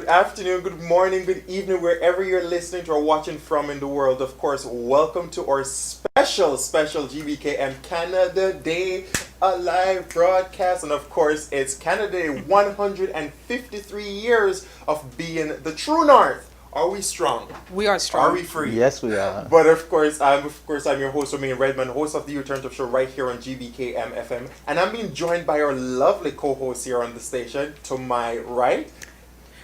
good afternoon, good morning, good evening, wherever you're listening to or watching from in the world. Of course, welcome to our special GBKM Canada Day live broadcast. And of course, it's Canada Day 153 years of being the true North. Are we strong? We are strong. Are we free? Yes, we are. But of course, I'm your host, Romain Redmond, host of the Alternative Show right here on Gbkm FM. And I'm being joined by our lovely co-host here on the station. To my right.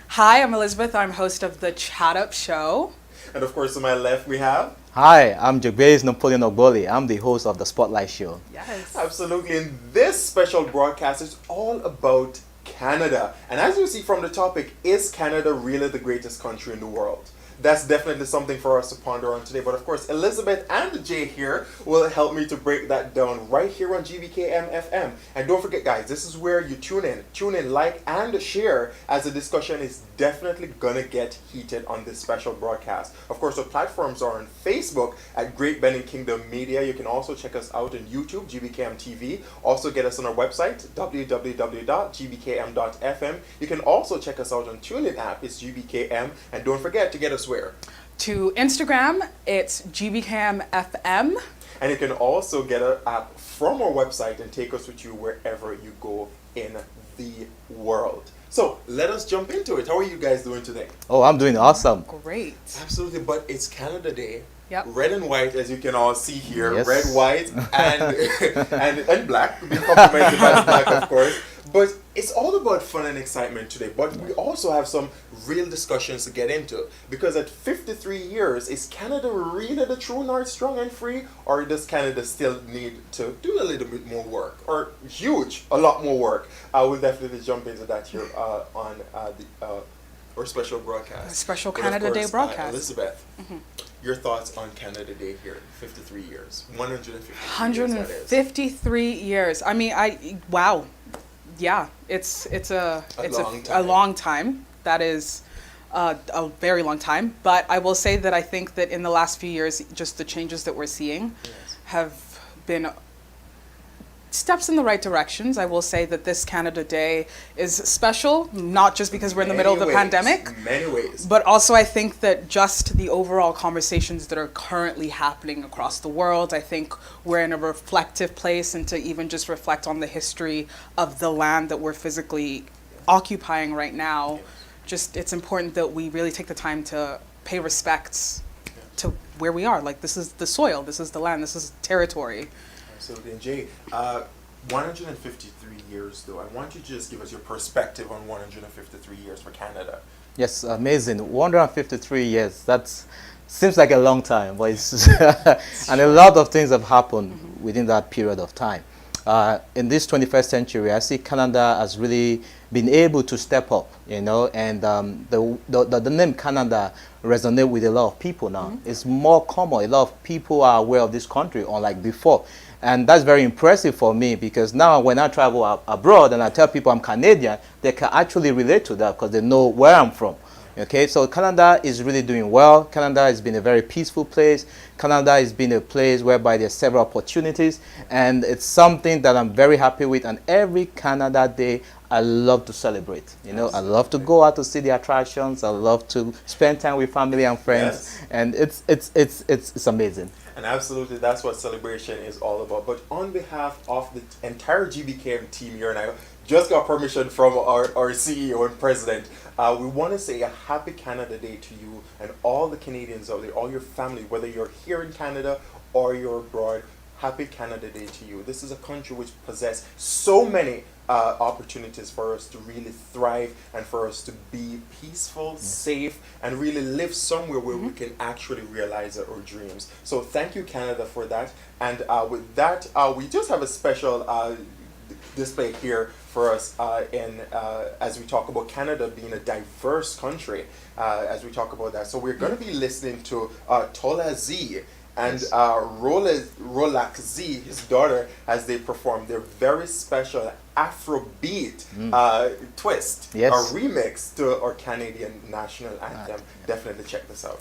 Hi, I'm Elizabeth. I'm host of the Chat Up Show. And of course, to my left, we have... Hi, I'm Gbkm Napoleon Ogboli. I'm the host of the Spotlight Show. Yes. Absolutely. And this special broadcast is all about Canada. And as you see from the topic, is Canada really the greatest country in the world? That's definitely something for us to ponder on today. But of course, Elizabeth and Jay here will help me to break that down right here on Gbkm FM. And don't forget, guys, this is where you tune in, like, and share, as the discussion is definitely gonna get heated on this special broadcast. Of course, the platforms are on Facebook at Great Benin Kingdom Media. You can also check us out on YouTube, Gbkm TV. Also get us on our website, www.gbkm.fm. You can also check us out on TuneIn app, it's GBKM. And don't forget to get us where? To Instagram, it's Gbkm FM. And you can also get an app from our website and take us with you wherever you go in the world. So let us jump into it. How are you guys doing today? Oh, I'm doing awesome. Great. Absolutely, but it's Canada Day. Yep. Red and white, as you can all see here. Yes. Red, white, and and black. To be complimented by black, of course. But it's all about fun and excitement today. But we also have some real discussions to get into. Because at 53 years, is Canada really the true North, strong and free? Or does Canada still need to do a little bit more work? Or a lot more work? I will definitely jump into that here on our special broadcast. Special But Canada of course, Day broadcast. Elizabeth, your thoughts on Canada Day here, 53 years, 153 153 years. I mean, wow. Yeah, it's a long time. That is a very long time. But I will say that I think that in the last few years, just the changes that we're seeing have been steps in the right directions. I will say that this Canada Day is special, not just because we're in the middle of the pandemic. Many ways. But also I think that just the overall conversations that are currently happening across the world, I think we're in a reflective place, and to even just reflect on the history of the land that we're physically occupying right now, just it's important that we really take the time to pay respects to where we are. Like, this is the soil, this is the land, this is territory. Absolutely. And Jay, 153 years though, I want you to just give us your perspective on 153 years for Canada. Yes, amazing. 153 years. That seems like a long time, but it's and a lot of things have happened within that period of time. In this 21st century, I see Canada has really been able to step up, and the name Canada resonates with a lot of people now. It's more common. A lot of people are aware of this country, unlike before. And that's very impressive for me, because now when I travel abroad and I tell people I'm Canadian, they can actually relate to that because they know where I'm from. Okay, so Canada is really doing well. Canada has been a very peaceful place. Canada has been a place whereby there's several opportunities, and it's something that I'm very happy with. And every Canada Day, I love to celebrate. I love to go out to see the attractions. I love to spend time with family and friends, and it's amazing. And absolutely, that's what celebration is all about. But on behalf of the entire GBKM team here, and I just got permission from our CEO and president, we want to say a happy Canada Day to you and all the Canadians out there, all your family, whether you're here in Canada or you're abroad. Happy Canada Day to you. This is a country which possesses so many opportunities for us to really thrive and for us to be peaceful, safe, and really live somewhere where we can actually realize our dreams. So thank you, Canada, for that. And with that, we just have a special display here for us as we talk about Canada being a diverse country, as we talk about that. So we're going to be listening to Tola Z and Rolak Z, his daughter, as they perform their very special Afrobeat twist, a remix to our Canadian national anthem. Definitely check this out.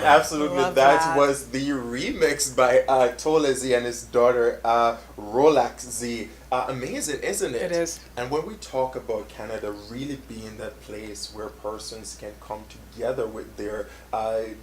Absolutely. Love That that. was the remix by Tolezi and his daughter Rolex Z. Amazing, isn't it? It is. And when we talk about Canada really being that place where persons can come together with their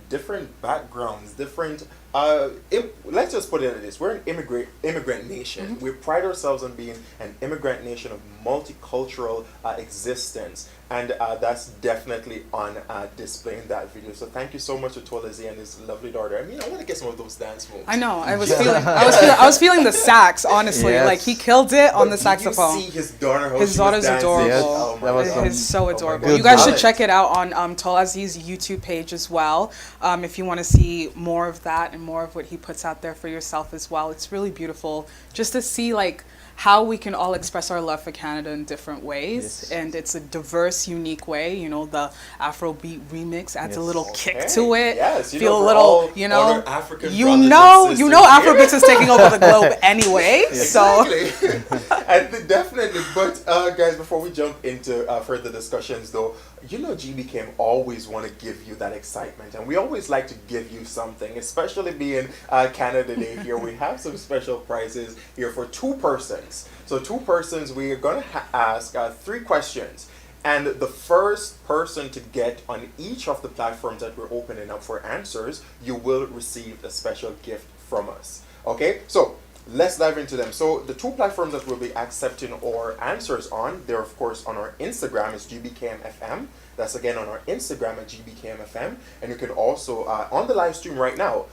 different backgrounds, different, let's just put it like this: we're an immigrant nation. We pride ourselves on being an immigrant nation of multicultural existence, and that's definitely on display in that video. So thank you so much to Tolezi and his lovely daughter. I mean, I want to get some of those dance moves. I know. I was feeling the sax. Honestly, Yes. like he killed it on the Did saxophone. you see his daughter? How His she daughter's was dancing? adorable. Yes, Oh my that was God. some- It's so Oh my adorable. God. You guys should Good. check it out on Tolazi's YouTube page as well. If you want to see more of that and more of what he puts out there for yourself as well. It's really beautiful just to see like how we can all express our love for Canada in different ways. Yes. And it's a diverse, unique way. You know, the Afrobeat remix adds a Yes. little kick Okay. to it. Yes, you Feel know, a we're little, all you know, other African you brothers and know, sisters you know, here. Afrobeats is taking over the globe anyway. So. Exactly. And definitely. But guys, before we jump into further discussions, though, you know, Gbkm always want to give you that excitement, and we always like to give you something, especially being Canada Day here. We have some special prizes here for 2 persons. So 2 persons, we are going to ask 3 questions. And the first person to get on each of the platforms that we're opening up for answers, you will receive a special gift from us. Okay, so let's dive into them. So the 2 platforms that we'll be accepting our answers on, they're of course on our Instagram, is Gbkm FM. That's again on our Instagram at Gbkm FM. And you can also, on the live stream right now,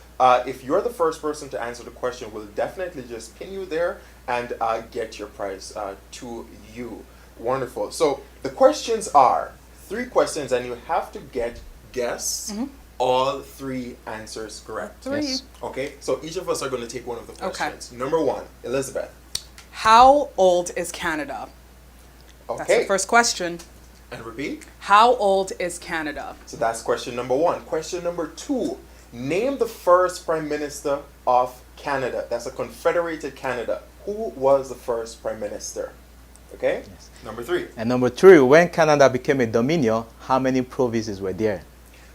if you're the first person to answer the question, we'll definitely just pin you there and get your prize to you. Wonderful. So the questions are 3 questions, and you have to guess all 3 answers correct. 3. Yes. Okay, so each of us are going to take one of the Okay. questions. Number 1, Elizabeth. How old is Canada? That's the Okay, first question. and repeat. How old is Canada? So that's question number 1. Question number 2, name the first Prime Minister of Canada. That's a Confederated Canada. Who was the first Prime Minister? Okay, Yes. number 3. And number 3, when Canada became a dominion, how many provinces were there?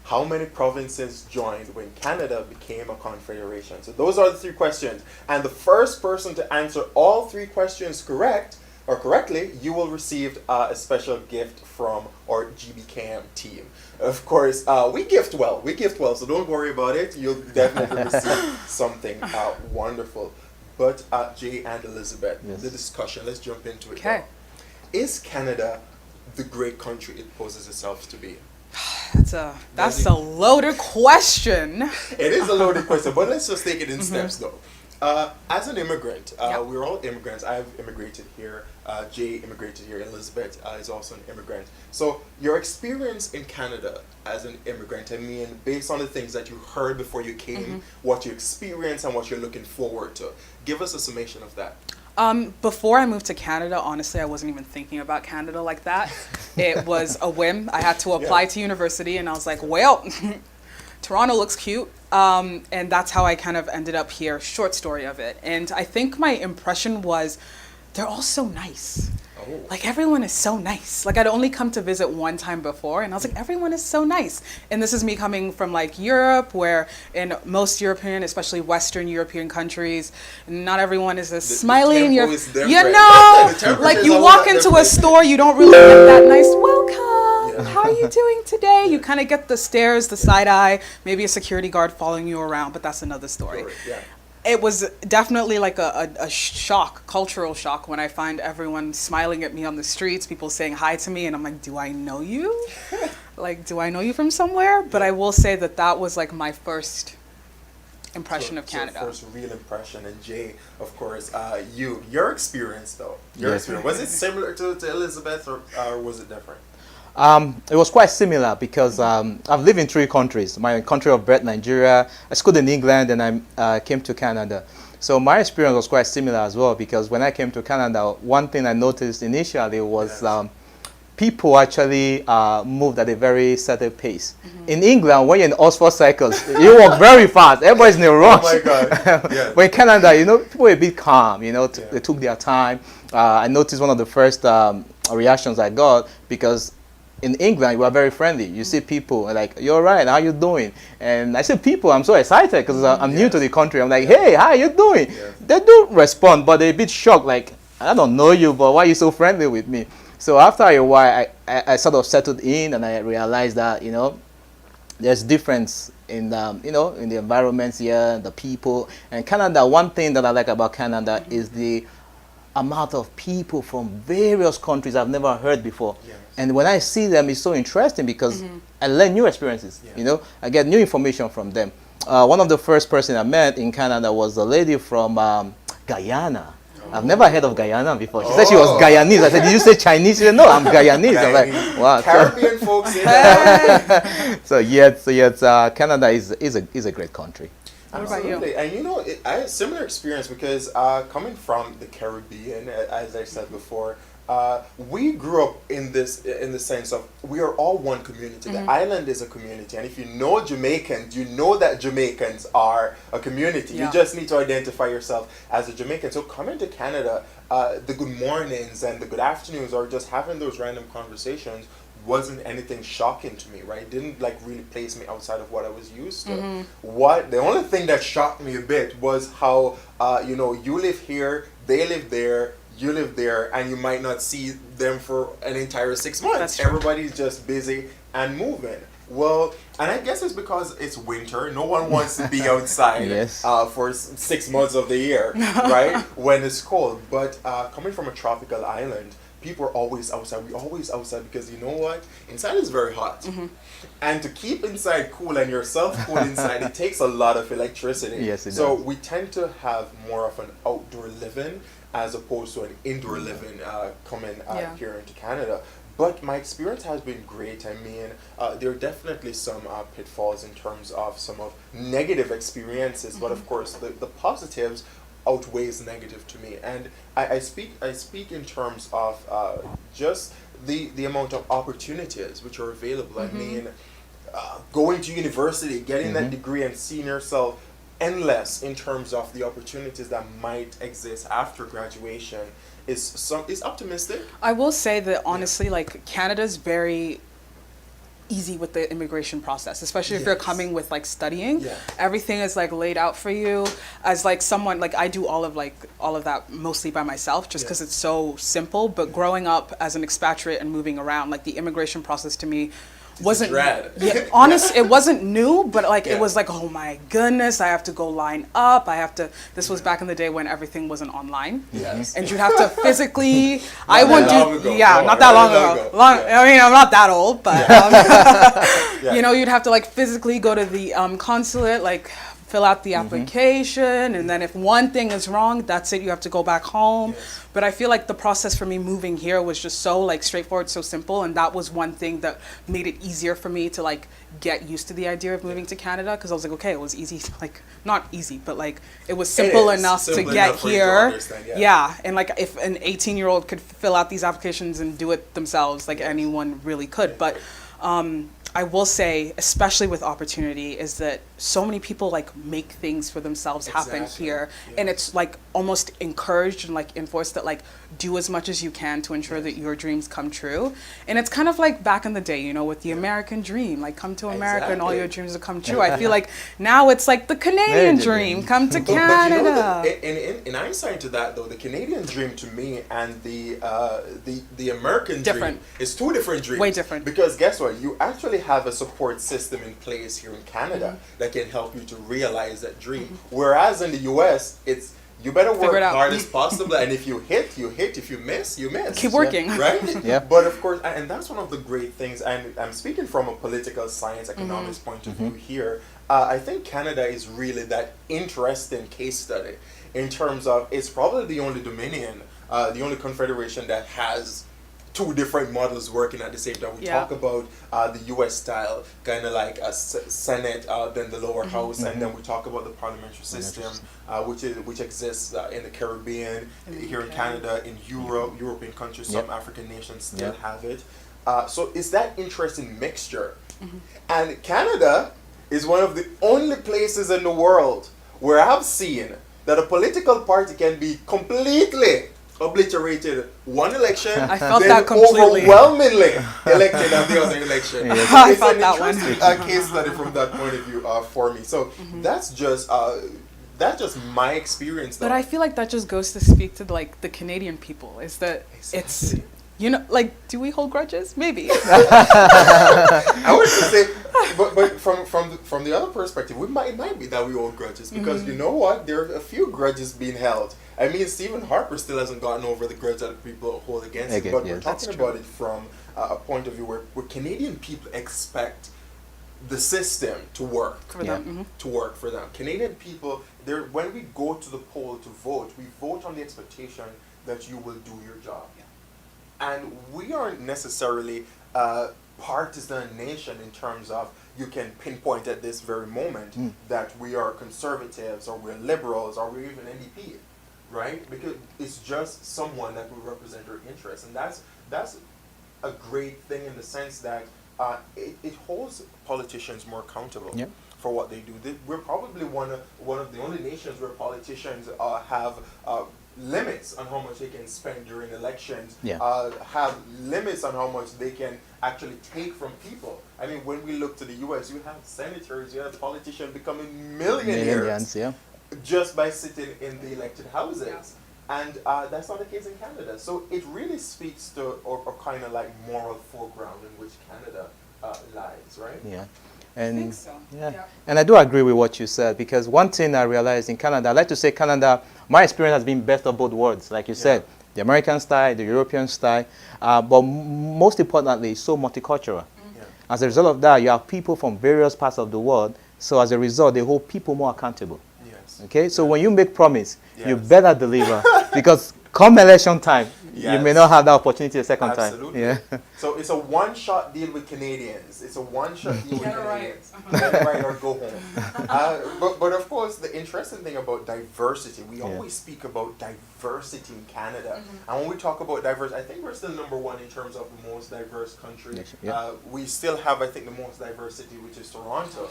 How many provinces joined when Canada became a confederation? So those are the 3 questions. And the first person to answer all 3 questions correctly, you will receive a special gift from our Gbkm team. Of course, we gift well, so don't worry about it. You'll definitely receive something wonderful. But Jay and Elizabeth, Yes. the discussion, let's jump into it. Okay. now. Is Canada the great country it poses itself to be? That's a loaded question. It is a loaded question, but let's just take it in steps, though. As an immigrant, Yep. we're all immigrants. I've immigrated here. Jay immigrated here. Elizabeth is also an immigrant. So your experience in Canada as an immigrant, I mean, based on the things that you heard before you came, what you experienced, and what you're looking forward to, give us a summation of that. Before I moved to Canada, honestly, I wasn't even thinking about Canada like that. It was a whim. I had to apply to university, and I was like, well, Toronto looks cute. And that's how I kind of ended up here. Short story of it. And I think my impression was they're all so nice. Oh. Like everyone is so nice. Like I'd only come to visit one time before, and I was like, everyone is so nice. And this is me coming from like Europe, where in most European, especially Western European countries, not everyone is as smiley. And tempo is different. you know, The temperature like is you all walk that into a different. store, you don't really get that nice welcome. Yeah. How are you doing today? You kind of get the stares, the side eye, maybe a security guard following you around, but that's another story. Yeah. It was definitely like a shock, cultural shock, when I find everyone smiling at me on the streets, people saying hi to me, and I'm like, do I know you? Like, do I know you from somewhere? But I will say that that was like my first impression of Canada. So first real impression. And Jay, of course, your experience though. Your Yes. experience. Was it similar to Elizabeth, or was it different? It was quite similar because I've lived in 3 countries. My country of birth, Nigeria. I schooled in England, and I came to Canada. So my experience was quite similar as well, because when I came to Canada, one thing I noticed initially was people actually moved at a very certain pace. In England, when you're in Oxford Circles, you walk very fast. Everybody's in a rush. Oh my God. Yeah. But in Canada, you know, people were a bit calm. You know, Yeah. they took their time. I noticed one of the first reactions I got, because in England, we are very friendly. You see people like, "You're right. How you doing?" And I say, "People, I'm so excited because I'm new to the country." I'm like, "Hey, how you doing?" They do respond, but they're a bit shocked. Like, "I don't know you, but why are you so friendly with me?" So after a while, I sort of settled in, and I realized that there's difference in in the environments here, the people, and Canada. One thing that I like about Canada is the amount of people from various countries I've never heard before. Yes. And when I see them, it's so interesting because I learn new experiences. I get new information from them. One of the first person I met in Canada was a lady from Guyana. I've never heard of Guyana before. She said she was Guyanese. I said, "Did you say Chinese?" She said, "No, I'm Guyanese." I'm like, "Wow." Caribbean folks in there. So yes, Canada is a great country. Absolutely. And I had a similar experience because coming from the Caribbean, as I said before, we grew up in the sense of we are all one community. The island is a community, and if you know Jamaicans, you know that Jamaicans are a community. You just need to identify yourself as a Jamaican. So coming to Canada, the good mornings and the good afternoons, or just having those random conversations, wasn't anything shocking to me, right? It didn't really place me outside of what I was used to. The only thing that shocked me a bit was how you live here, they live there, you live there, and you might not see them for an entire 6 months. Everybody's just busy and moving. Well, and I guess it's because it's winter. No one wants to be outside for 6 months of the year, right? When it's cold. But coming from a tropical island, people are always outside. We're always outside because you know what? Inside is very hot. And to keep inside cool and yourself cool inside, it takes a lot of electricity. Yes, it so does. we tend to have more of an outdoor living as opposed to an indoor living coming here into Canada. But my experience has been great. I mean, there are definitely some pitfalls in terms of some of negative experiences, but of course the positives outweighs negative to me. And I speak in terms of just the amount of opportunities which are available. I mean, going to university, getting that degree, and seeing yourself endless in terms of the opportunities that might exist after graduation is optimistic. I will say that honestly, like Canada's very easy with the immigration process, especially if you're coming with studying. Everything is laid out for you. As someone I do all of that mostly by myself, just because it's so simple. But growing up as an expatriate and moving around, the immigration process to me wasn't it wasn't new, but it was oh my goodness, I have to go line up, this was back in the day when everything wasn't online, and you'd have to physically not that long ago. I mean, I'm not that old, but you'd have to physically go to the consulate, fill out the application, and then if one thing is wrong, that's it, you have to go back home. But I feel the process for me moving here was just so straightforward, so simple, and that was one thing that made it easier for me to get used to the idea of moving to Canada, because I was okay, it was easy, not easy, but it was simple enough to get here. And if an 18-year-old could fill out these applications and do it themselves, anyone really could. But I will say, especially with opportunity, is that so many people make things for themselves happen here, and it's almost encouraged and enforced that do as much as you can to ensure that your dreams come true. And it's kind of back in the day, with the American dream, come to America and all your dreams will come true. I feel now it's the Canadian dream, come to Canada. In hindsight to that though, the Canadian dream to me and the American dream is two different dreams. Way different. Because guess what? You actually have a support system in place here in Canada that can help you to realize that dream. Whereas in the US, it's you better work hard as possible, and if you hit, you hit. If you miss, you miss. Keep working. Right? But of course, and that's one of the great things, and I'm speaking from a political science, economics point of view here, I think Canada is really that interesting case study in terms of it's probably the only dominion, the only confederation that has two different models working at the same time. We talk about the U.S. style, kind of like a Senate, then the lower house, and then we talk about the parliamentary system, which exists in the Caribbean, here in Canada, in European countries, some African nations still have it. So it's that interesting mixture. And Canada is one of the only places in the world where I've seen that a political party can be completely obliterated one election, I felt then that completely. overwhelmingly elected at the other election. Yes. I It's felt an that one. interesting case study from that point of view for me. So that's just my experience. Though. But I feel like that just goes to speak to like the Canadian people. Is that it's, Exactly. you know, like, do we hold grudges? Maybe. I would just say, but from the other perspective, it might be that we hold grudges because you know what, there are a few grudges being held. I mean, Stephen Harper still hasn't gotten over the grudge that people hold against him, but we're talking about it from a point of view where Canadian people expect the system to work For them. to work for them. Canadian people, when we go to the poll to vote, we vote on the expectation that you will do your job. And we aren't necessarily a partisan nation in terms of you can pinpoint at this very moment that we are conservatives or we're liberals or we're even NDP, right? Because it's just someone that will represent our interests. And that's a great thing in the sense that it holds politicians more accountable for what they do. We're probably one of the only nations where politicians have limits on how much they can spend during elections, have limits on how much they can actually take from people. I mean, when we look to the U.S., you have senators, you have politicians becoming millionaires just by sitting in the elected houses. And that's not the case in Canada. So it really speaks to a kind of like moral foreground in which Canada lies, right? Yeah. I think so. And I do agree with what you said, because one thing I realized in Canada, I like to say Canada, my experience has been best of both worlds, like you said, the American style, the European style, but most importantly, so multicultural. As a result of that, you have people from various parts of the world, so as a result, they hold people more accountable. Okay, so when you make promise, you better deliver, because come election time, you may not have that opportunity a second time. Yeah. So it's a one-shot deal with Canadians. It's a one-shot deal with Canadians. Get it right or go home. But of course, the interesting thing about diversity, we always speak about diversity in Canada. And when we talk about diversity, I think we're still number one in terms of the most diverse country. We still have, I think, the most diversity, which is Toronto.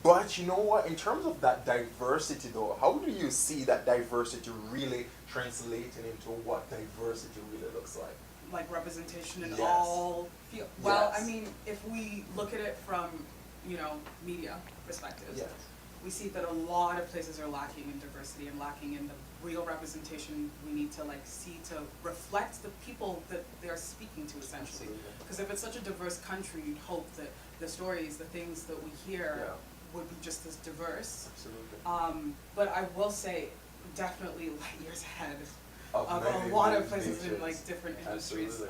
But you know what, in terms of that diversity though, how do you see that diversity really translating into what diversity really looks like? Like representation in all fields. Well, I mean, if we look at it from, media perspectives, we see that a lot of places are lacking in diversity and lacking in the real representation we need to see to reflect the people that they're speaking to, essentially. Because if it's such a diverse country, you'd hope that the stories, the things that we hear would be just as diverse. But I will say, definitely light years ahead of a lot of places in different industries.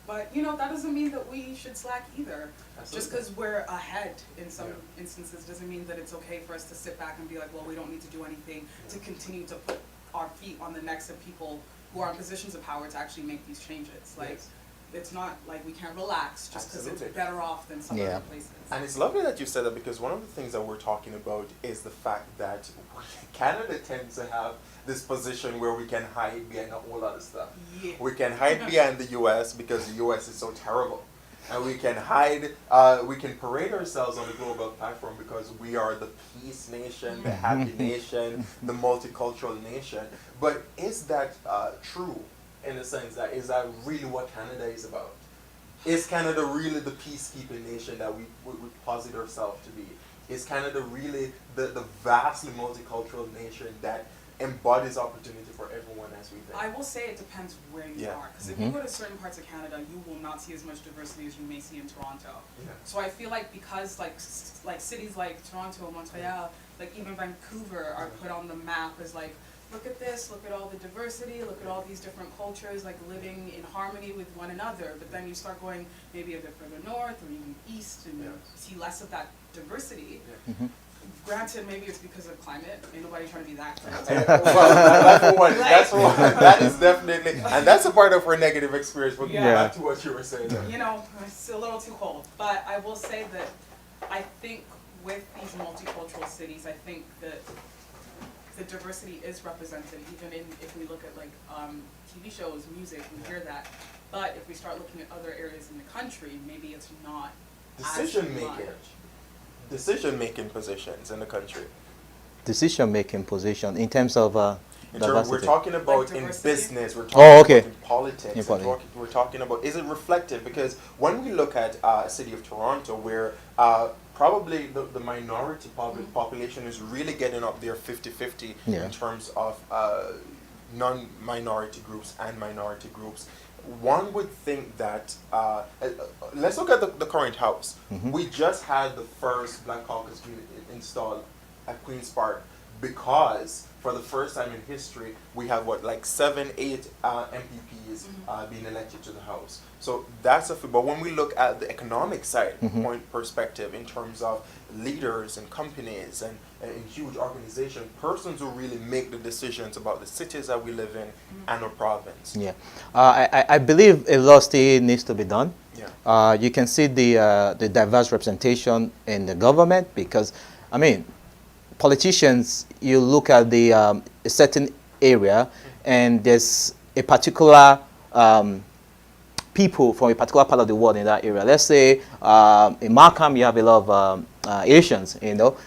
But that doesn't mean that we should slack either. Just because we're ahead in some instances doesn't mean that it's okay for us to sit back and be like, well, we don't need to do anything to continue to put our feet on the necks of people who are in positions of power to actually make these changes. It's not like we can't relax just because it's better off than some other places. And it's lovely that you said that, because one of the things that we're talking about is the fact that Canada tends to have this position where we can hide behind a whole lot of stuff. We can hide behind the U.S. because the U.S. is so terrible. And we can hide, we can parade ourselves on the global platform because we are the peace nation, the happy nation, the multicultural nation. But is that true? In the sense that, is that really what Canada is about? Is Canada really the peacekeeping nation that we posit ourselves to be? Is Canada really the vastly multicultural nation that embodies opportunity for everyone as we think? I will say it depends where you are. Because if you go to certain parts of Canada, you will not see as much diversity as you may see in Toronto. So I feel like because like cities like Toronto, Montreal, even Vancouver are put on the map as look at this, look at all the diversity, look at all these different cultures living in harmony with one another. But then you start going maybe a bit further north or even east and you see less of that diversity. Granted, maybe it's because of climate. Ain't nobody trying to be that climate. That's one. That is definitely, and that's a part of her negative experience. But back to what you were saying. It's a little too cold. But I will say that I think with these multicultural cities, I think that the diversity is represented, even if we look at TV shows, music, we hear that. But if we start looking at other areas in the country, maybe it's not decision-making positions in the country. Decision-making position in terms of We're talking about in diversity? business, we're talking about in politics, we're talking about, is it reflective? Because when we look at city of Toronto, where probably the minority population is really getting up there 50-50 in terms of non-minority groups and minority groups, one would think that, let's look at the current house. We just had the first Black Caucus installed at Queen's Park, because for the first time in history, we have 7-8 MPPs being elected to the House. So that's but when we look at the economic side perspective, in terms of leaders and companies and huge organizations, persons who really make the decisions about the cities that we live in and our province. Yeah, I believe a lot still needs to be done. Yeah, you can see the diverse representation in the government, because, I mean, politicians, you look at the a certain area, and there's a particular people from a particular part of the world in that area. Let's say in Markham, you have a lot of Asians,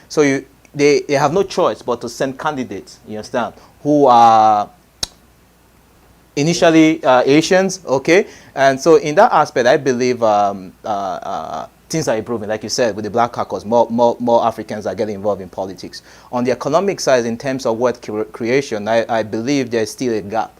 so they have no choice but to send candidates, you understand, who are initially Asians, okay? And so in that aspect, I believe things are improving, like you said, with the Black Caucus. More Africans are getting involved in politics. On the economic side, in terms of wealth creation, I believe there's still a gap.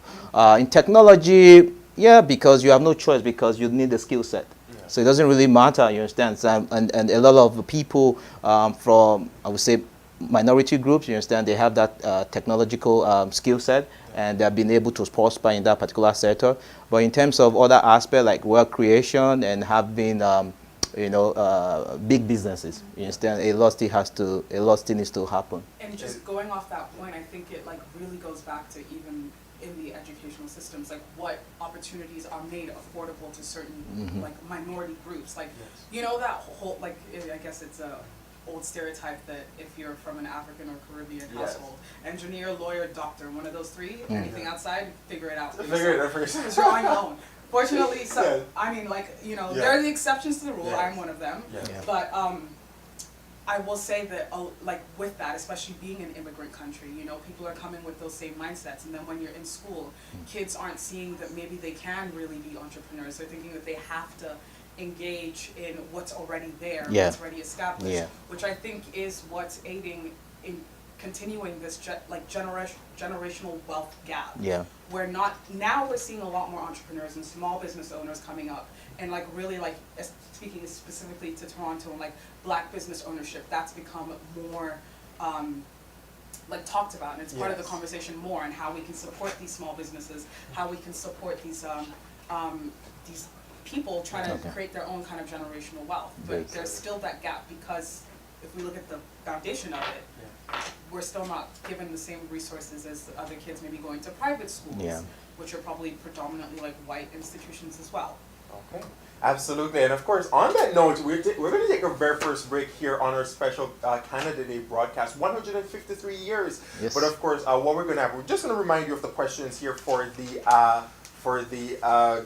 In technology, yeah, because you have no choice, because you need the skill set. Yeah. So it doesn't really matter, you understand? And a lot of people from, I would say, minority groups, you understand, they have that technological skill set, and they've been able to prosper in that particular sector. But in terms of other aspects like wealth creation and having big businesses, you understand, a lot still needs to happen. And just going off that point, I think it really goes back to even in the educational systems, what opportunities are made affordable to certain minority groups, that whole I guess it's a old stereotype that if you're from an African or Caribbean household, engineer, lawyer, doctor, one of those three, anything outside, figure it out for yourself. Because you're on your own. Fortunately, I mean, there are the exceptions to the rule. I'm one of them. But I will say that, with that, especially being an immigrant country, people are coming with those same mindsets. And then when you're in school, kids aren't seeing that maybe they can really be entrepreneurs. They're thinking that they have to engage in what's already there, what's already established, which I think is what's aiding in continuing this generational wealth gap. Yeah. Now we're seeing a lot more entrepreneurs and small business owners coming up, and really speaking specifically to Toronto, and Black business ownership, that's become more talked about, and it's part of the conversation more, and how we can support these small businesses, how we can support these people trying to create their own kind of generational wealth. But there's still that gap, because if we look at the foundation of it, we're still not given the same resources as the other kids maybe going to private schools, which are probably predominantly white institutions as well. Okay, absolutely. And of course, on that note, we're going to take our very first break here on our special Canada Day broadcast, 153 years. Yes. But of course, what we're just going to remind you of the questions here for the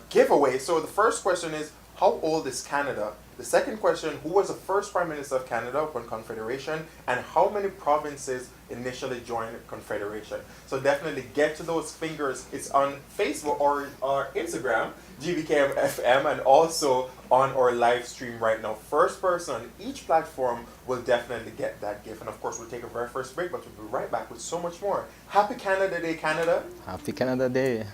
giveaway. So the first question is, how old is Canada? The second question, who was the first Prime Minister of Canada upon Confederation, and how many provinces initially joined Confederation? So definitely get to those fingers. It's on Facebook or Instagram, Gbkm FM, and also on our live stream right now. First person on each platform will definitely get that gift. And of course, we'll take a very first break, but we'll be right back with so much more. Happy Canada Day, Canada. Happy Canada Day.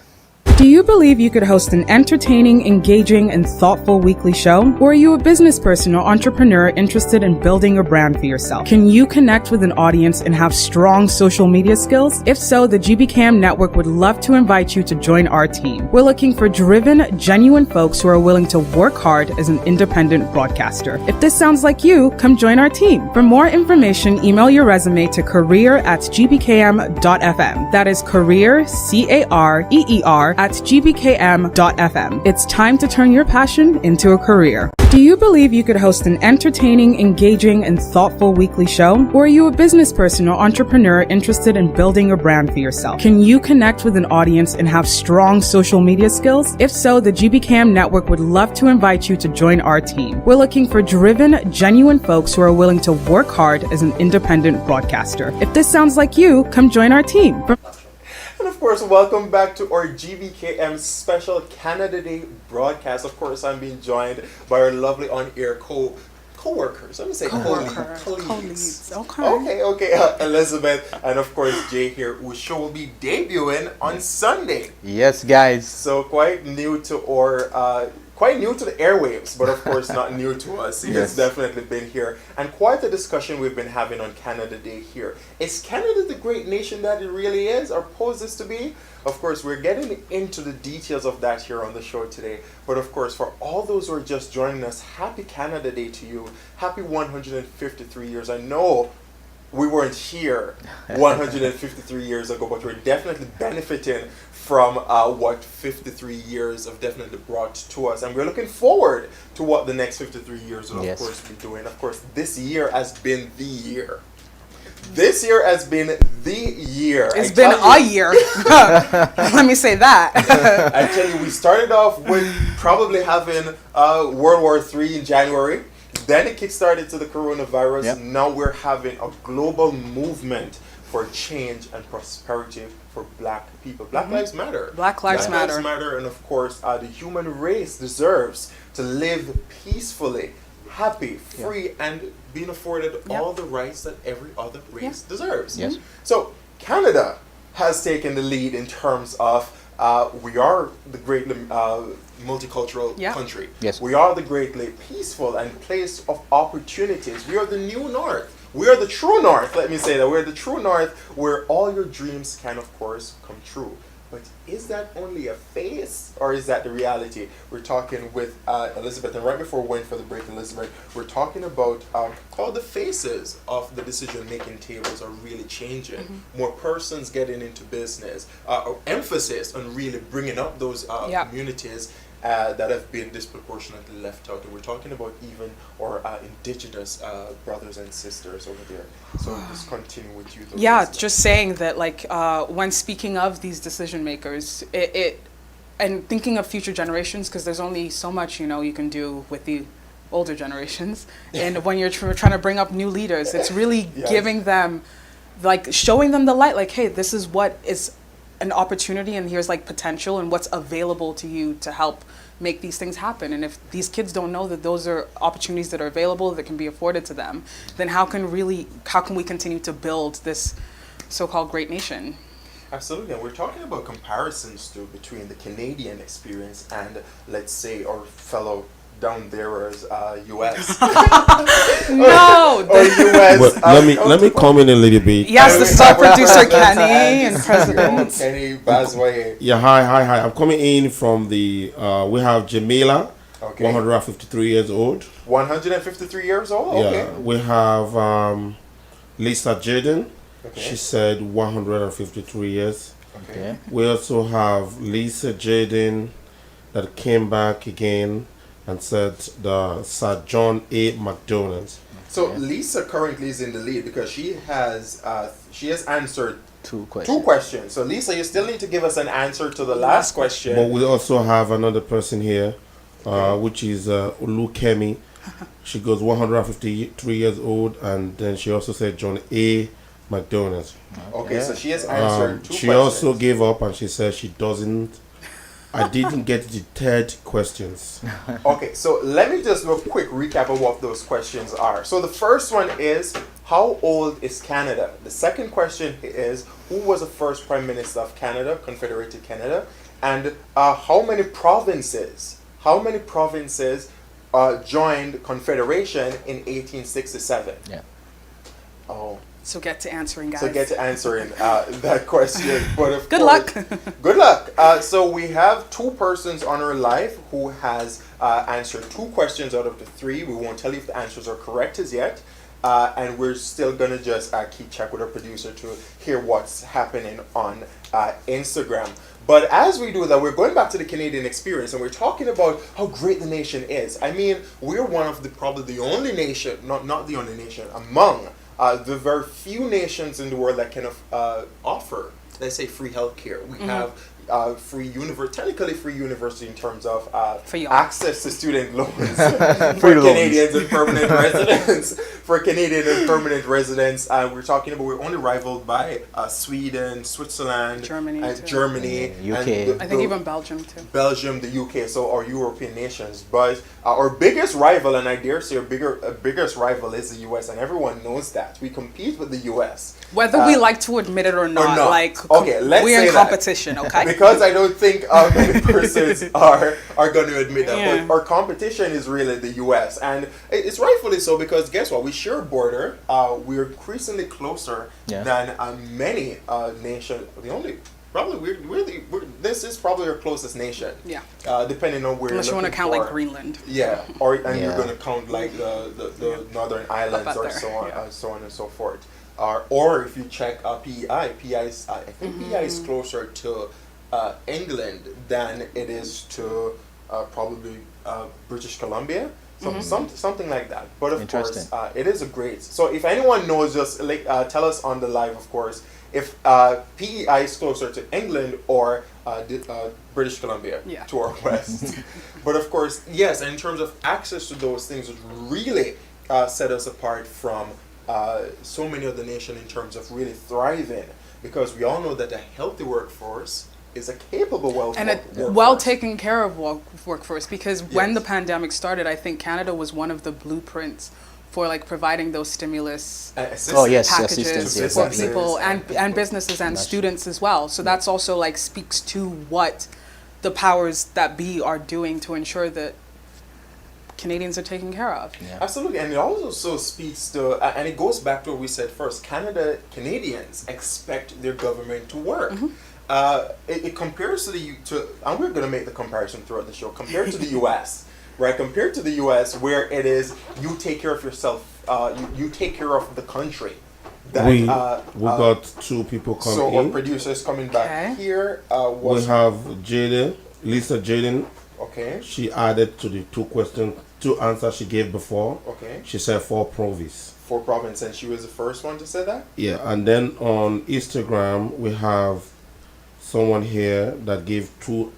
Do you believe you could host an entertaining, engaging, and thoughtful weekly show? Or are you a business person or entrepreneur interested in building a brand for yourself? Can you connect with an audience and have strong social media skills? If so, the Gbkm Network would love to invite you to join our team. We're looking for driven, genuine folks who are willing to work hard as an independent broadcaster. If this sounds like you, come join our team. For more information, email your resume to career@gbkm.fm. That is career, CAREER, at gbkm.fm. It's time to turn your passion into a career. Do you believe you could host an entertaining, engaging, and thoughtful weekly show? Or are you a business person or entrepreneur interested in building a brand for yourself? Can you connect with an audience and have strong social media skills? If so, the Gbkm Network would love to invite you to join our team. We're looking for driven, genuine folks who are willing to work hard as an independent broadcaster. If this sounds like you, come join our team. course, welcome back to our GBKM special Canada Day broadcast. Of course, I'm being joined by our lovely on-air co-workers. Let me say colleagues. Okay. Elizabeth and of course Jay here, whose show will be debuting on Sunday. Yes, guys. So quite new to the airwaves, but of course not new to us. He has definitely been here, and quite the discussion we've been having on Canada Day here. Is Canada the great nation that it really is, or poses to be? Of course, we're getting into the details of that here on the show today. But of course, for all those who are just joining us, happy Canada Day to you. Happy 153 years. I know we weren't here 153 years ago, but we're definitely benefiting from what 53 years have definitely brought to us. And we're looking forward to what the next 53 years will, of course, be doing. Of course, this year has been the year. This year has been the year. It's been a year. Let me say that. I tell you, we started off with probably having World War III in January. Then it kickstarted to the coronavirus. Yep. Now we're having a global movement for change and prosperity for Black people. Black Lives Matter. Black Lives Matter. And of course, the human race deserves to live peacefully, happy, free, and being afforded all the rights that every other race deserves. Yes. So Canada has taken the lead in terms of we are the great multicultural country. Yes. We are the greatly peaceful and place of opportunities. We are the new north. We are the true north, let me say that. We're the true north where all your dreams can, of course, come true. But is that only a face, or is that the reality? We're talking with Elizabeth, and right before we went for the break, Elizabeth, we're talking about how the faces of the decision-making tables are really changing. More persons getting into business, or emphasis on really bringing up those communities that have been disproportionately left out. And we're talking about even our indigenous brothers and sisters over there. So just continue with you. Just saying that, like, when speaking of these decision makers, and thinking of future generations, because there's only so much, you can do with the older generations. And when you're trying to bring up new leaders, it's really giving them, like, showing them the light, like, hey, this is what is an opportunity, and here's like potential and what's available to you to help make these things happen. And if these kids don't know that those are opportunities that are available, that can be afforded to them, then how can we continue to build this so-called great nation? Absolutely, and we're talking about comparisons too between the Canadian experience and, let's say, our fellow down there as U.S. No, or U.S. Let me comment a little bit. Yes, the star producer Kenny and President Kenny Bazwaye. Yeah, hi. I'm coming in from the. We have Jamila, 153 years old. 153 years old. Okay. Yeah, we have Lisa Jaden. Okay. She said 153 years. Okay. We also have Lisa Jaden that came back again and said the Sir John A. McDonald. So Lisa currently is in the lead because she has answered two questions. So Lisa, you still need to give us an answer to the last question. But we also have another person here, which is Gbkm. She goes 153 years old, and then she also said John A. McDonald. Okay, so she has answered two questions. She also gave up and she said she doesn't. I didn't get the third questions. Okay, so let me just do a quick recap of what those questions are. So the first one is, how old is Canada? The second question is, who was the first Prime Minister of Canada, Confederated Canada? And how many provinces joined Confederation in 1867? Yeah. Oh. So get to answering, guys. So get to answering that question. But of Good luck. Good luck. So we have two persons on our live who has answered two questions out of the three. We won't tell you if the answers are correct as yet. And we're still going to just keep check with our producer to hear what's happening on Instagram. But as we do that, we're going back to the Canadian experience, and we're talking about how great the nation is. I mean, we're one of probably the only nation, not the only nation, among the very few nations in the world that can offer, let's say, free healthcare. We have technically free university in terms of For y'all. access to student loans for Canadians and permanent residents. For Canadian and permanent residents, we're talking about, we're only rivaled by Sweden, Switzerland, Germany, and too. Germany, UK. and I think even Belgium too. Belgium, the UK, so our European nations. But our biggest rival, and I dare say our biggest rival, is the US, and everyone knows that. We compete with the US. Whether we like to admit it or not, not. like Okay, let's we're say in that. competition, okay? Because I don't think many persons are going to admit that. Yeah. But our competition is really the US, and it's rightfully so, because guess what? We share a border. We're increasingly closer than many nations. This is probably our closest nation. Yeah. Depending on where. Unless you you're want to looking count for. like Greenland. Yeah, you're going to count like the Northern Islands Up or there, so on, yeah. so on and so forth. Or if you check PEI is, I think PEI is closer to England than it is to probably British Columbia. Something like that. But of course, it is a great. So if anyone knows, just tell us on the live, of course, if PEI is closer to England or British Columbia to our west. But of course, yes, in terms of access to those things, which really set us apart from so many of the nation in terms of really thriving, because we all know that a healthy workforce is a capable, well taken care of workforce. Because when the pandemic started, I think Canada was one of the blueprints for like providing those stimulus packages for people and businesses and students as well. So that's also like speaks to what the powers that be are doing to ensure that Canadians are taken care of. Yeah. Absolutely, and it also speaks to, and it goes back to what we said first. Canadians expect their government to work. It compares to and we're going to make the comparison throughout the show. Compared to the U.S., right? Compared to the U.S., where it is you take care of yourself, you take care of the country. That, we got two people coming in. So our producers coming back here. We have Lisa Jaden. Okay. She added to the two answers she gave before. Okay. She said 4 province. 4 province, and she was the first one to say that? Yeah, and then on Instagram, we have someone here that gave 2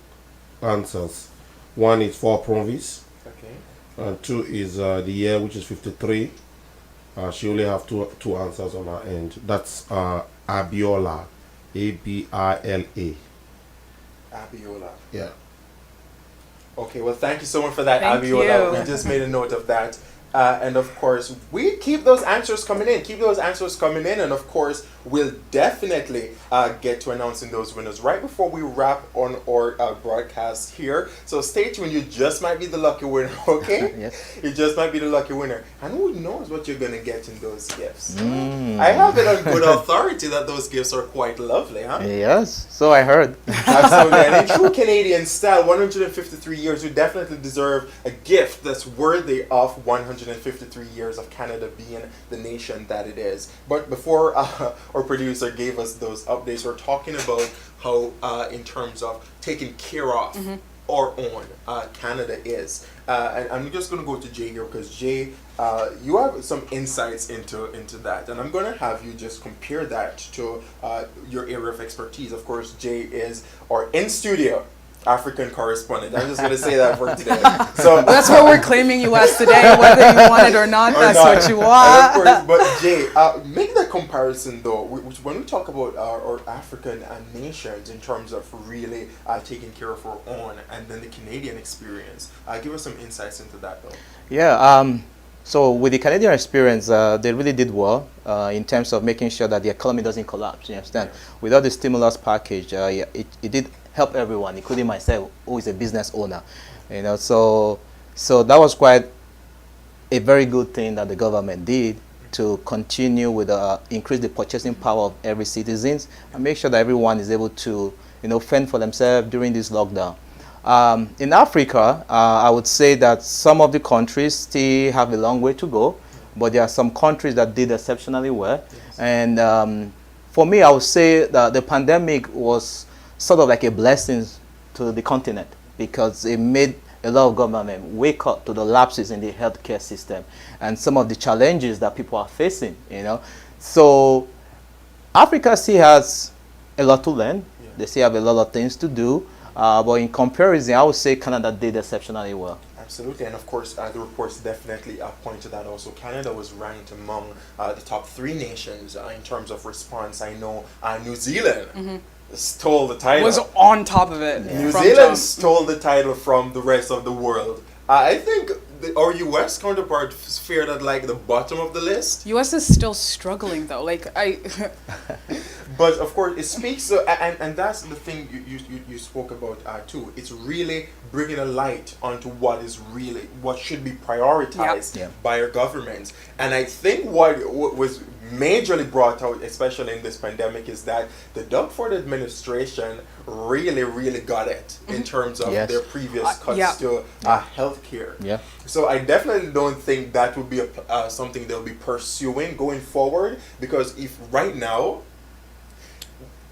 answers. One is 4 province. Okay. And 2 is the year, which is 53. She only have two answers on her end. That's Abiola. Abila. Abiola. Yeah. Okay, well, thank you so much for that, Thank Abiola. you. We just made a note of that. And of course, we keep those answers coming in. And of course, we'll definitely get to announcing those winners right before we wrap on our broadcast here. So stay tuned. You just might be the lucky winner, okay? Yes. You just might be the lucky winner. And who knows what you're going to get in those gifts? I have it on good authority that those gifts are quite lovely, huh? Yes, so I heard. Absolutely. And in true Canadian style, 153 years, you definitely deserve a gift that's worthy of 153 years of Canada being the nation that it is. But before our producer gave us those updates, we're talking about how, in terms of taking care of our own, Canada is. And I'm just going to go to Jay here, because Jay, you have some insights into that, and I'm going to have you just compare that to your area of expertise. Of course, Jay is our in-studio African correspondent. I'm just going to say that for today. So that's what we're claiming you as today, whether you want it or not. That's what you want. And of course, but Jay, make that comparison though. When we talk about our African nations in terms of really taking care of our own, and then the Canadian experience, give us some insights into that though. Yeah. So with the Canadian experience, they really did well in terms of making sure that the economy doesn't collapse. You understand? Without the stimulus package, it did help everyone, including myself, who is a business owner. You know, so that was quite a very good thing that the government did to continue with increase the purchasing power of every citizens and make sure that everyone is able to, fend for themselves during this lockdown. In Africa, I would say that some of the countries still have a long way to go, but there are some countries that did exceptionally well. Yes. And for me, I would say that the pandemic was sort of like a blessing to the continent, because it made a lot of government wake up to the lapses in the healthcare system and some of the challenges that people are facing, So Africa still has a lot to learn. They still have a lot of things to do. But in comparison, I would say Canada did exceptionally well. Absolutely, and of course, the reports definitely point to that also. Canada was ranked among the top 3 nations in terms of response. I know New Zealand stole the title. Was on top of it. New from Zealand jump. stole the title from the rest of the world. I think our U.S. counterpart fared at like the bottom of the list. U.S. is still struggling though. Like But of course, it speaks, and that's the thing you spoke about too. It's really bringing a light onto what should be prioritized by our governments. And I think what was majorly brought out, especially in this pandemic, is that the Doug Ford administration really got it in terms of their previous cuts to healthcare. Yeah. So I definitely don't think that would be something they'll be pursuing going forward, because if right now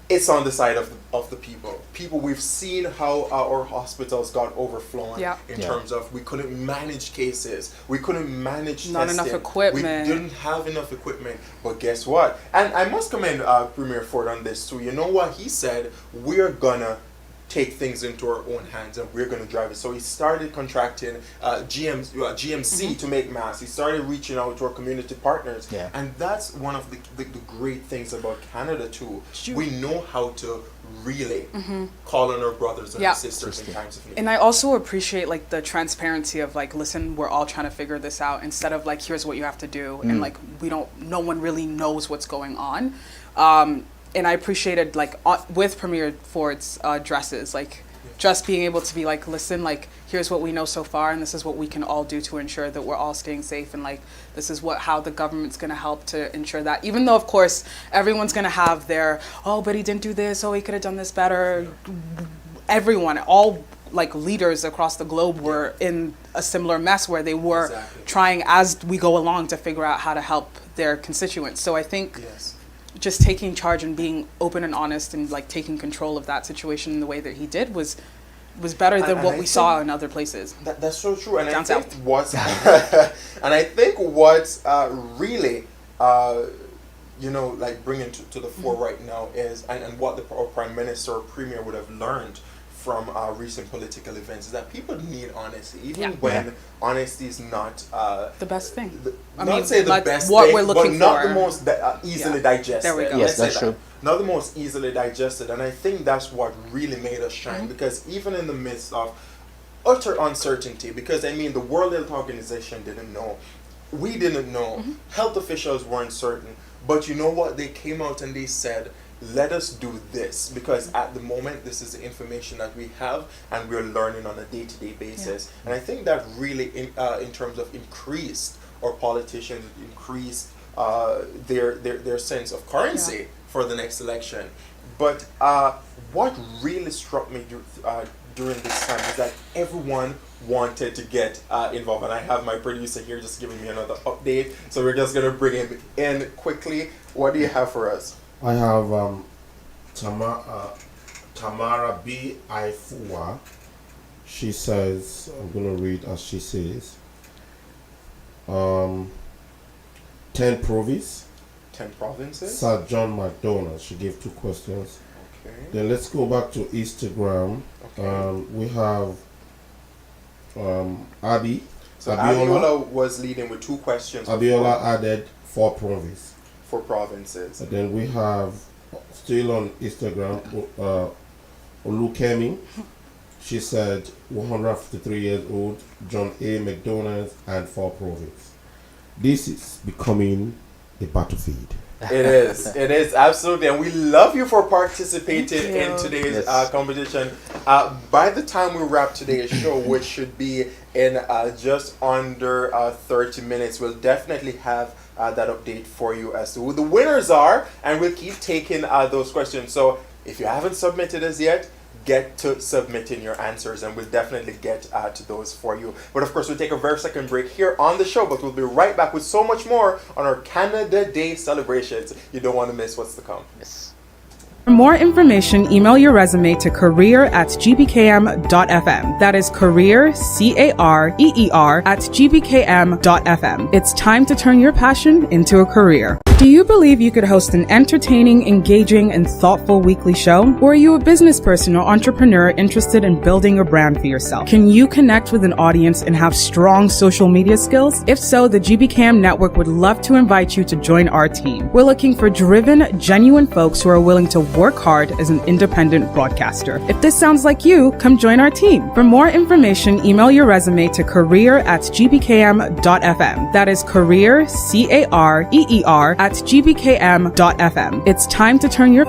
it's on the side of the people. We've seen how our hospitals got overflown in terms of we couldn't manage cases, we couldn't manage not testing. enough equipment. We didn't have enough equipment. But guess what? And I must commend Premier Ford on this too. You know what he said? We're gonna take things into our own hands and we're going to drive it. So he started contracting GMC to make masks. He started reaching out to our community partners. Yeah. And that's one of the great things about Canada too. We know how to really call on our brothers and sisters in times of need. And I also appreciate like the transparency of like, listen, we're all trying to figure this out, instead of like, here's what you have to do. And like, no one really knows what's going on. And I appreciated like with Premier Ford's addresses, like just being able to be like, listen, like here's what we know so far, and this is what we can all do to ensure that we're all staying safe, and like this is how the government's going to help to ensure that. Even though of course everyone's going to have their, oh, but he didn't do this, oh, he could have done this better. Everyone, all like leaders across the globe were in a similar mess where they were trying as we go along to figure out how to help their constituents. So I think just taking charge and being open and honest and like taking control of that situation in the way that he did was better than what we saw in other places. That's so true. And Down I think south. what's and I think what's really like bringing to the fore right now is and what our prime minister or premier would have learned from recent political events is that people need honesty, even when honesty is not the best thing. Not say the best what thing, we're looking but not for. the most easily digested. There we go. Yes, that's true. Not the most easily digested, and I think that's what really made us shine. Because even in the midst of utter uncertainty, because I mean the World Health Organization didn't know, we didn't know, health officials weren't certain, but you know what? They came out and they said, let us do this, because at the moment this is the information that we have and we're learning on a day-to-day basis. And I think that really in terms of increased our politicians, increased their sense of currency for the next election. But what really struck me during this time is that everyone wanted to get involved, and I have my producer here just giving me another update, so we're just going to bring him in quickly. What do you have for us? I have Tamara B. Ifua. She says, I'm going to read as she says, 10 provinces. 10 provinces? Sir John McDonald. She gave 2 questions. Okay. Then let's go back to Instagram. Okay. We have Abby. So Abiola was leading with 2 questions. Abiola added 4 provinces. 4 provinces. And then we have, still on Instagram, Olukemi. She said 153 years old, John A. McDonald, and 4 provinces. This is becoming a battlefield. It is absolutely, and we love you for participating in today's competition. By the time we wrap today's show, which should be in just under 30 minutes, we'll definitely have that update for you as to who the winners are, and we'll keep taking those questions. So if you haven't submitted as yet, get to submitting your answers, and we'll definitely get to those for you. But of course, we'll take a very second break here on the show, but we'll be right back with so much more on our Canada Day celebrations. You don't want to miss what's to come. Yes. For more information, email your resume to career@gbkm.fm. That is career, career, @gbkm.fm. It's time to turn your passion into a career. Do you believe you could host an entertaining, engaging, and thoughtful weekly show? Or are you a business person or entrepreneur interested in building a brand for yourself? Can you connect with an audience and have strong social media skills? If so, the Gbkm Network would love to invite you to join our team. We're looking for driven, genuine folks who are willing to work hard as an independent broadcaster. If this sounds like you, come join our team. For more information, email your resume to career@gbkm.fm. That is career, career, @gbkm.fm. It's time to turn your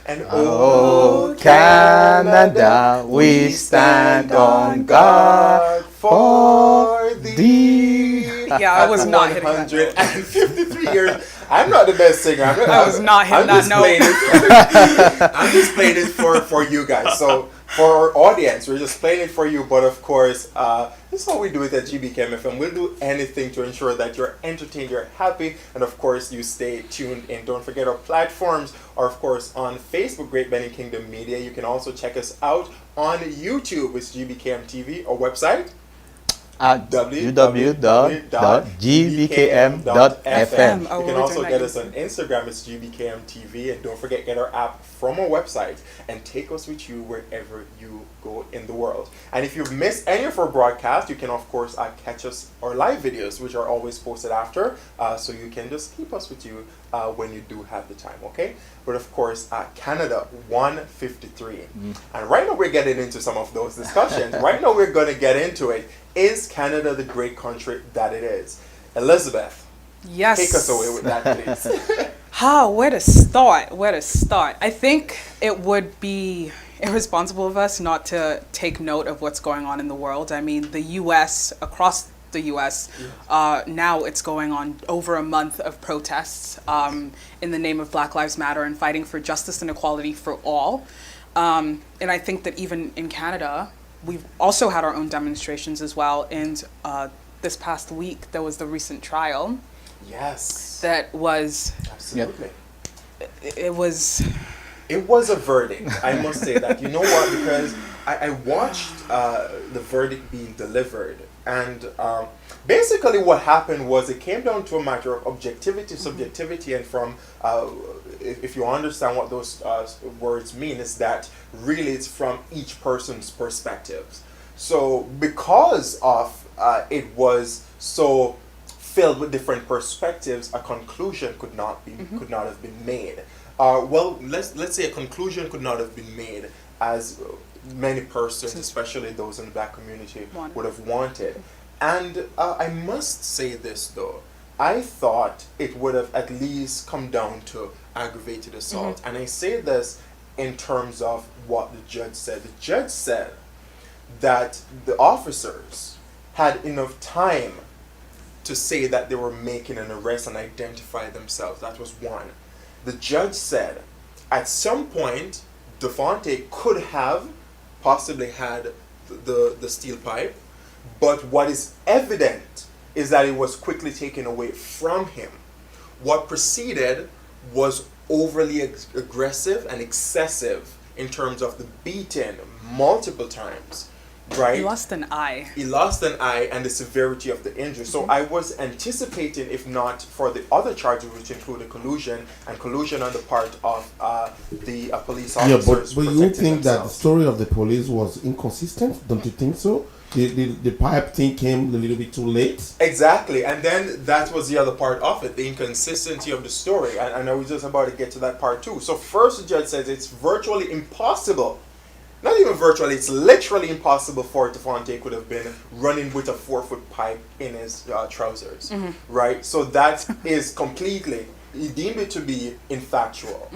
And Oh, Canada, we stand on guard for thee. Yeah, I was not hitting that note. 153 years. I'm not the best singer. I was not hitting that note. I'm just playing it for you guys. So for our audience, we're just playing it for you. But of course, this is how we do it at Gbkm FM. We'll do anything to ensure that you're entertained, you're happy, and of course, you stay tuned in. Don't forget our platforms are, of course, on Facebook, Great Benny Kingdom Media. You can also check us out on YouTube with Gbkm TV, our website At www.gbkm.fm. www.gbkm.fm. You can also get us on Instagram, it's Gbkm TV, and don't forget, get our app from our website and take us with you wherever you go in the world. And if you've missed any of our broadcasts, you can of course catch us our live videos, which are always posted after, so you can just keep us with you when you do have the time, okay? But of course, Canada 153. And right now we're getting into some of those discussions. Right now we're going to get into it. Is Canada the great country that it is? Elizabeth, Yes. take us away with that, please. Where to start? Where to start? I think it would be irresponsible of us not to take note of what's going on in the world. I mean, the U.S. across the U.S. Now it's going on over a month of protests in the name of Black Lives Matter and fighting for justice and equality for all. And I think that even in Canada, we've also had our own demonstrations as well. And this past week, there was the recent trial. Yes. That was... Absolutely. It was a verdict. I must say that. You know what? Because I watched the verdict being delivered, and basically what happened was it came down to a matter of objectivity, subjectivity, and from if you understand what those words mean, is that really it's from each person's perspectives. So because of it was so filled with different perspectives, a conclusion could not have been made. Well, let's say a conclusion could not have been made as many persons, especially those in the Black community, would have wanted. And I must say this though, I thought it would have at least come down to aggravated assault. And I say this in terms of what the judge said. The judge said that the officers had enough time to say that they were making an arrest and identify themselves. That was one. The judge said at some point Devontae could have possibly had the steel pipe, but what is evident is that it was quickly taken away from him. What preceded was overly aggressive and excessive in terms of the beating multiple times. Right. He lost an eye. He lost an eye and the severity of the injury. So I was anticipating, if not for the other charges, which included collusion and collusion on the part of the police officers. But you think that the story of the police was inconsistent? Don't you think so? The pipe thing came a little bit too late. Exactly, and then that was the other part of it, the inconsistency of the story. And I was just about to get to that part too. So first, the judge says it's virtually impossible. Not even virtually, it's literally impossible for Devontae could have been running with a 4-foot pipe in his trousers, right? So that is completely, he deemed it to be infactual.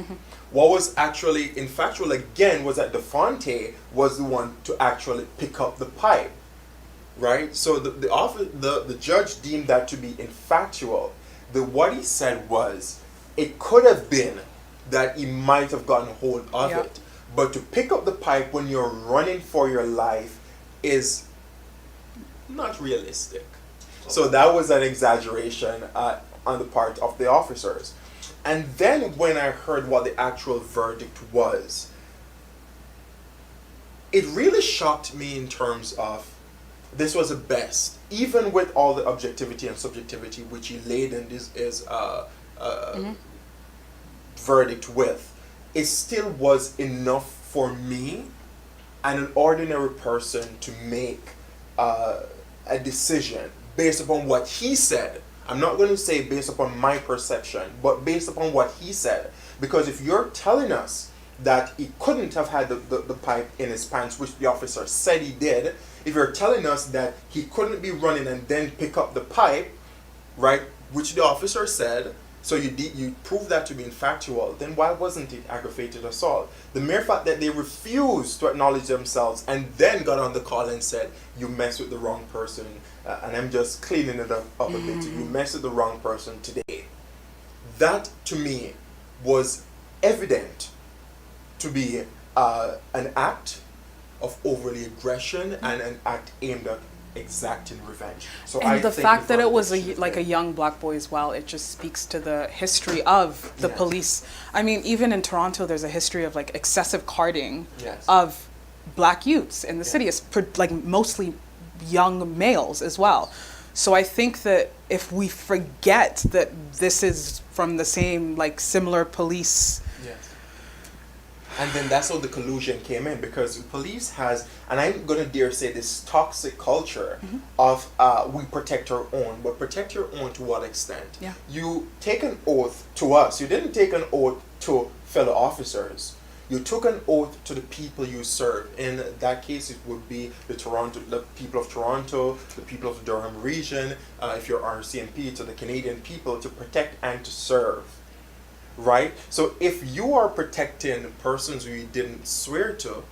What was actually infactual again was that Devontae was the one to actually pick up the pipe, right? So the judge deemed that to be infactual. What he said was, it could have been that he might have gotten a hold of it. But to pick up the pipe when you're running for your life is not realistic. So that was an exaggeration on the part of the officers. And then when I heard what the actual verdict was, it really shocked me in terms of this was the best, even with all the objectivity and subjectivity which he laid in his verdict with. It still was enough for me and an ordinary person to make a decision based upon what he said. I'm not going to say based upon my perception, but based upon what he said. Because if you're telling us that he couldn't have had the pipe in his pants, which the officer said he did, if you're telling us that he couldn't be running and then pick up the pipe, right, which the officer said, so you prove that to be infactual, then why wasn't it aggravated assault? The mere fact that they refused to acknowledge themselves and then got on the call and said, you messed with the wrong person, and I'm just cleaning it up a bit, you messed with the wrong person today. That, to me, was evident to be an act of overly aggression and an act aimed at exacting revenge. So and the fact that it was a young black boy as well, it just speaks to the history of the police. I mean, even in Toronto, there's a history of like excessive carding of black youths in the city. It's like mostly young males as well. So I think that if we forget that this is from the same, like, similar police. And then that's how the collusion came in, because police has, and I'm going to dare say, this toxic culture of we protect our own, but protect your own to what extent? You take an oath to us. You didn't take an oath to fellow officers. You took an oath to the people you serve. In that case, it would be the people of Toronto, the people of the Durham region, if you're RCMP, to the Canadian people, to protect and to serve. Right? So if you are protecting persons who you didn't swear to,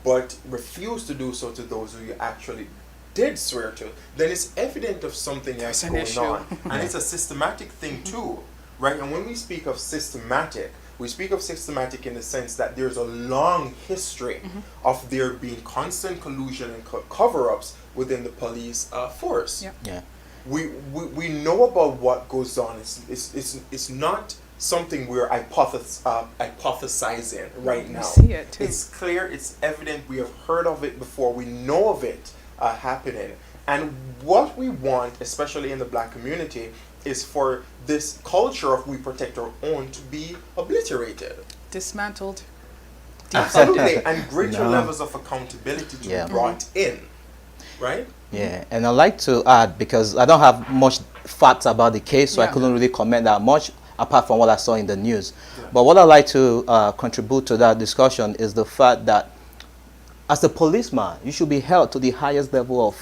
but refuse to do so to those who you actually did swear to, then it's evident of something else an going issue. on. And it's a systematic thing too, right? And when we speak of systematic, we speak of systematic in the sense that there's a long history of there being constant collusion and cover-ups within the police force. Yep. Yeah. We know about what goes on. It's not something we're hypothesizing right now. see it too. It's clear, it's evident, we have heard of it before, we know of it happening. And what we want, especially in the black community, is for this culture of we protect our own to be obliterated. Dismantled. Absolutely. And greater No. levels of accountability to Yeah. be brought in. Right? Yeah, and I'd like to add, because I don't have much facts about the case, so I Yeah. couldn't really comment that much apart from what I saw in the news. But what I'd like to contribute to that discussion is the fact that as a policeman, you should be held to the highest level of